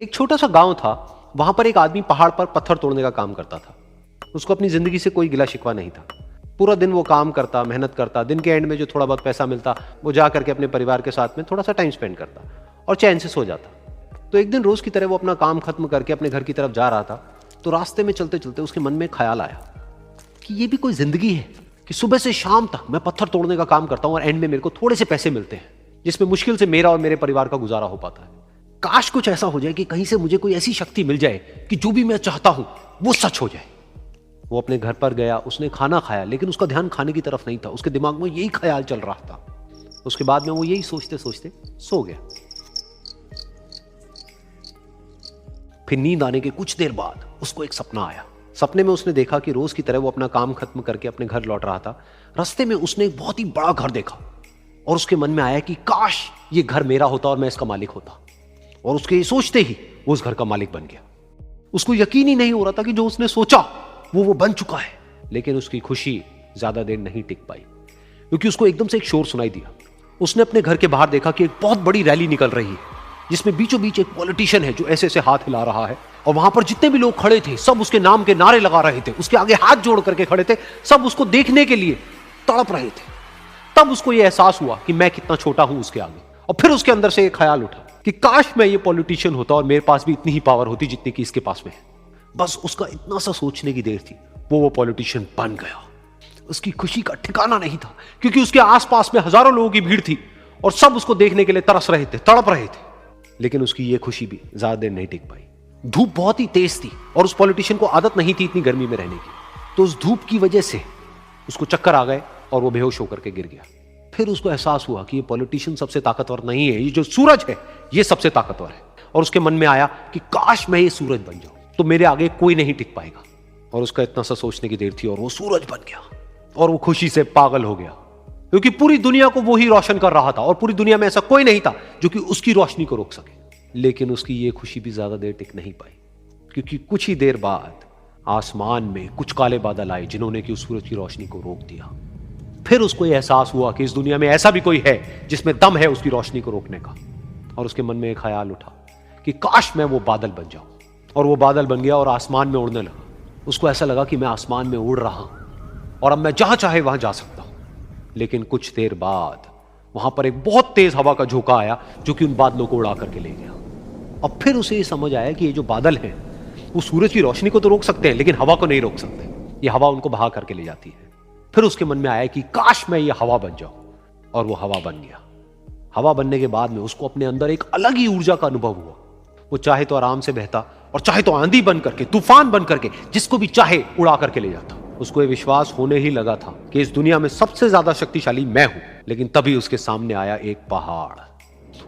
एक छोटा सा गांव था। वहां पर एक आदमी पहाड़ पर पत्थर तोड़ने का काम करता था। उसको अपनी जिंदगी से कोई गिला शिकवा नहीं था। पूरा दिन वो काम करता, मेहनत करता, दिन के एंड में जो थोड़ा बहुत पैसा मिलता वो जा करके अपने परिवार के साथ में थोड़ा सा टाइम स्पेंड करता और चैन से सो जाता। तो एक दिन रोज की तरह वो अपना काम खत्म करके अपने घर की तरफ जा रहा था। तो रास्ते में चलते चलते उसके मन में ख्याल आया कि ये भी कोई जिंदगी है कि सुबह से शाम तक मैं पत्थर तोड़ने का काम करता हूं और एंड में मेरे को थोड़े से पैसे मिलते हैं, जिसमें मुश्किल से मेरा और मेरे परिवार का गुजारा हो पाता है। काश कुछ ऐसा हो जाए कि कहीं से मुझे कोई ऐसी शक्ति मिल जाए कि जो भी मैं चाहता हूं वो सच हो जाए। वो अपने घर पर गया, उसने खाना खाया, लेकिन उसका ध्यान खाने की तरफ नहीं था। उसके दिमाग में यही ख्याल चल रहा था। उसके बाद में वो यही सोचते सोचते सो गया। फिर नींद आने के कुछ देर बाद उसको एक सपना आया। सपने में उसने देखा कि रोज की तरह वो अपना काम खत्म करके अपने घर लौट रहा था। रास्ते में उसने एक बहुत ही बड़ा घर देखा और उसके मन में आया कि काश ये घर मेरा होता और मैं इसका मालिक होता। और उसके ये सोचते ही वो उस घर का मालिक बन गया। उसको यकीन ही नहीं हो रहा था कि जो उसने सोचा वो बन चुका है। लेकिन उसकी खुशी ज्यादा देर नहीं टिक पाई, क्योंकि उसको एकदम से एक शोर सुनाई दिया। उसने अपने घर के बाहर देखा कि एक बहुत बड़ी रैली निकल रही है, जिसमें बीचों बीच एक पॉलिटिशियन है जो ऐसे ऐसे हाथ हिला रहा है। और वहां पर जितने भी लोग खड़े थे सब उसके नाम के नारे लगा रहे थे, उसके आगे हाथ जोड़ करके खड़े थे, सब उसको देखने के लिए तड़प रहे थे। तब उसको यह एहसास हुआ कि मैं कितना छोटा हूं उसके आगे। और फिर उसके अंदर से एक ख्याल उठा कि काश मैं ये पॉलिटिशियन होता और मेरे पास भी इतनी ही पावर होती जितनी कि इसके पास में है। बस उसका इतना सा सोचने की देर थी, वो पॉलिटिशियन बन गया। उसकी खुशी का ठिकाना नहीं था, क्योंकि उसके आसपास में हजारों लोगों की भीड़ थी और सब उसको देखने के लिए तरस रहे थे, तड़प रहे थे। लेकिन उसकी ये खुशी भी ज्यादा देर नहीं टिक पाई। धूप बहुत ही तेज थी और उस पॉलिटिशियन को आदत नहीं थी इतनी गर्मी में रहने की। तो उस धूप की वजह से उसको चक्कर आ गए और वो बेहोश होकर के गिर गया। फिर उसको एहसास हुआ कि ये पॉलिटिशियन सबसे ताकतवर नहीं है, ये जो सूरज है ये सबसे ताकतवर है। और उसके मन में आया कि काश मैं ये सूरज बन जाऊं तो मेरे आगे कोई नहीं टिक पाएगा। और उसका इतना सा सोचने की देर थी और वो सूरज बन गया। और वो खुशी से पागल हो गया, क्योंकि पूरी दुनिया को वो ही रोशन कर रहा था और पूरी दुनिया में ऐसा कोई नहीं था जो कि उसकी रोशनी को रोक सके। लेकिन उसकी ये खुशी भी ज्यादा देर टिक नहीं पाई, क्योंकि कुछ ही देर बाद आसमान में कुछ काले बादल आए जिन्होंने कि उस सूरज की रोशनी को रोक दिया। फिर उसको यह एहसास हुआ कि इस दुनिया में ऐसा भी कोई है जिसमें दम है उसकी रोशनी को रोकने का। और उसके मन में एक ख्याल उठा कि काश मैं वो बादल बन जाऊं। और वो बादल बन गया और आसमान में उड़ने लगा। उसको ऐसा लगा कि मैं आसमान में उड़ रहा हूं और अब मैं जहां चाहे वहां जा सकता हूं। लेकिन कुछ देर बाद वहां पर एक बहुत तेज हवा का झोंका आया जो कि उन बादलों को उड़ा करके ले गया। अब फिर उसे ये समझ आया कि ये जो बादल हैं वो सूरज की रोशनी को तो रोक सकते हैं, लेकिन हवा को नहीं रोक सकते। ये हवा उनको बहा करके ले जाती है। फिर उसके मन में आया कि काश मैं ये हवा बन जाऊं। और वो हवा बन गया। हवा बनने के बाद में उसको अपने अंदर एक अलग ही ऊर्जा का अनुभव हुआ। वो चाहे तो आराम से बहता और चाहे तो आंधी बन करके, तूफान बन करके, जिसको भी चाहे उड़ा करके ले जाता। उसको ये विश्वास होने ही लगा था कि इस दुनिया में सबसे ज्यादा शक्तिशाली मैं हूं। लेकिन तभी उसके सामने आया एक पहाड़।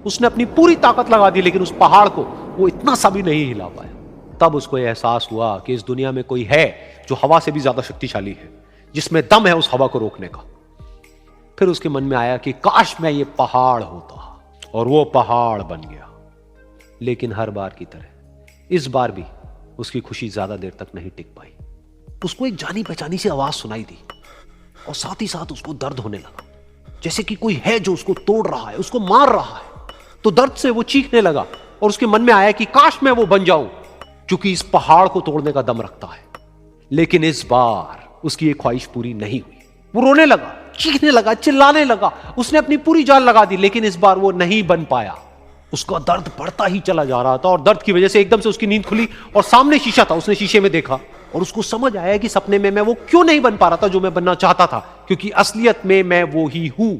उसने अपनी पूरी ताकत लगा दी, लेकिन उस पहाड़ को वो इतना सा भी नहीं हिला पाया। तब उसको यह एहसास हुआ कि इस दुनिया में कोई है जो हवा से भी ज्यादा शक्तिशाली है, जिसमें दम है उस हवा को रोकने का। फिर उसके मन में आया कि काश मैं ये पहाड़ होता, और वो पहाड़ बन गया। लेकिन हर बार की तरह इस बार भी उसकी खुशी ज्यादा देर तक नहीं टिक पाई। उसको एक जानी पहचानी सी आवाज सुनाई दी और साथ ही साथ उसको दर्द होने लगा, जैसे कि कोई है जो उसको तोड़ रहा है, उसको मार रहा है। तो दर्द से वो चीखने लगा और उसके मन में आया कि काश मैं वो बन जाऊं क्योंकि इस पहाड़ को तोड़ने का दम रखता है। लेकिन इस बार उसकी ये ख्वाहिश पूरी नहीं हुई। वो रोने लगा, चीखने लगा, चिल्लाने लगा। उसने अपनी पूरी जान लगा दी, लेकिन इस बार वो नहीं बन पाया। उसका दर्द बढ़ता ही चला जा रहा था और दर्द की वजह से एकदम से उसकी नींद खुली और सामने शीशा था। उसने शीशे में देखा और उसको समझ आया कि सपने में मैं वो क्यों नहीं बन पा रहा था जो मैं बनना चाहता था, क्योंकि असलियत में मैं वो ही हूं।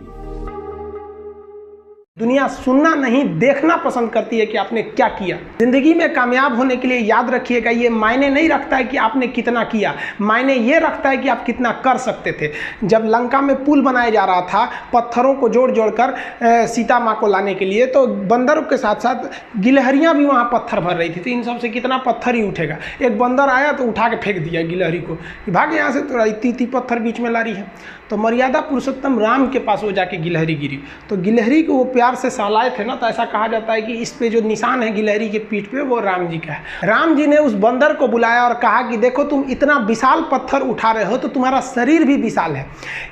दुनिया सुनना नहीं देखना पसंद करती है कि आपने क्या किया। जिंदगी में कामयाब होने के लिए याद रखिएगा, ये मायने नहीं रखता है कि आपने कितना किया, मायने ये रखता है कि आप कितना कर सकते थे। जब लंका में पुल बनाया जा रहा था पत्थरों को जोड़ जोड़ कर सीता माँ को लाने के लिए, तो बंदरों के साथ साथ गिलहरियाँ भी वहाँ पत्थर भर रही थी। तो इन सब से कितना पत्थर ही उठेगा। एक बंदर आया तो उठा के फेंक दिया गिलहरी को, भाग यहाँ से, तो इतनी पत्थर बीच में ला रही है। तो तो मर्यादा पुरुषोत्तम राम के पास वो जाके गिलहरी गिरी। तो गिलहरी को वो प्यार से सहलाए थे ना, तो ऐसा कहा जाता है कि इस पे जो निशान है गिलहरी के पीठ पे वो राम जी का है। राम जी ने उस बंदर को बुलाया और कहा कि देखो तुम इतना विशाल पत्थर उठा रहे हो तो तुम्हारा शरीर भी विशाल है,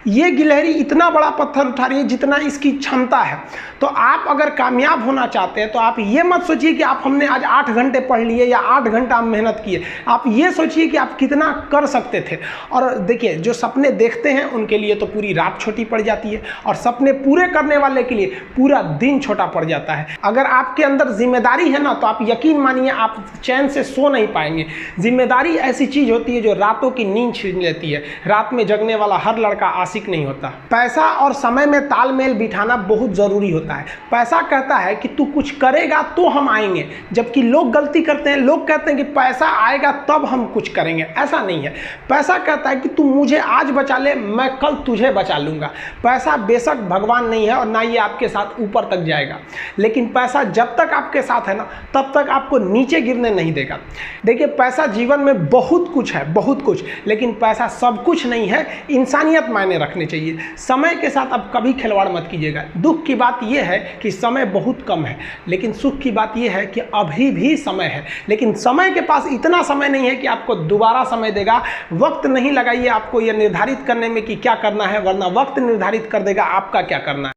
ये गिलहरी इतना बड़ा पत्थर उठा रही है जितना इसकी क्षमता है। तो आप अगर कामयाब होना चाहते हैं तो आप ये मत सोचिए कि आप हमने आज 8 घंटे पढ़ लिए या 8 घंटा मेहनत किए, आप ये सोचिए कि आप कितना कर सकते थे। और देखिए जो सपने देखते हैं उनके लिए तो पूरी रात छोटी पड़ जाती है, और सपने पूरे करने वाले के लिए पूरा दिन छोटा पड़ जाता है। अगर आपके अंदर जिम्मेदारी है ना, तो आप यकीन मानिए आप चैन से सो नहीं पाएंगे। जिम्मेदारी ऐसी चीज होती है जो रातों की नींद छीन लेती है। रात में जगने वाला हर लड़का आशिक नहीं होता। पैसा और समय में तालमेल बिठाना बहुत जरूरी होता है। पैसा कहता है कि तू कुछ करेगा तो हम आएंगे, जबकि लोग गलती करते हैं, लोग कहते हैं कि पैसा आएगा तब हम कुछ करेंगे। ऐसा नहीं है। पैसा कहता है कि तू मुझे आज बचा ले, मैं कल तुझे बचा लूंगा। पैसा बेशक भगवान नहीं है और ना ये आपके साथ ऊपर तक जाएगा, लेकिन पैसा जब तक आपके साथ है ना तब तक आपको नीचे गिरने नहीं देगा। देखिए पैसा जीवन में बहुत कुछ है, बहुत कुछ, लेकिन पैसा सब कुछ नहीं है। इंसानियत मायने रखनी चाहिए। समय के साथ आप कभी खिलवाड़ मत कीजिएगा। दुख की बात यह है कि समय बहुत कम है, लेकिन सुख की बात यह है कि अभी भी समय है, लेकिन समय के पास इतना समय नहीं है कि आपको दोबारा समय देगा। वक्त नहीं लगाइए आपको यह निर्धारित करने में कि क्या करना है, वरना वक्त निर्धारित कर देगा आपका क्या करना है।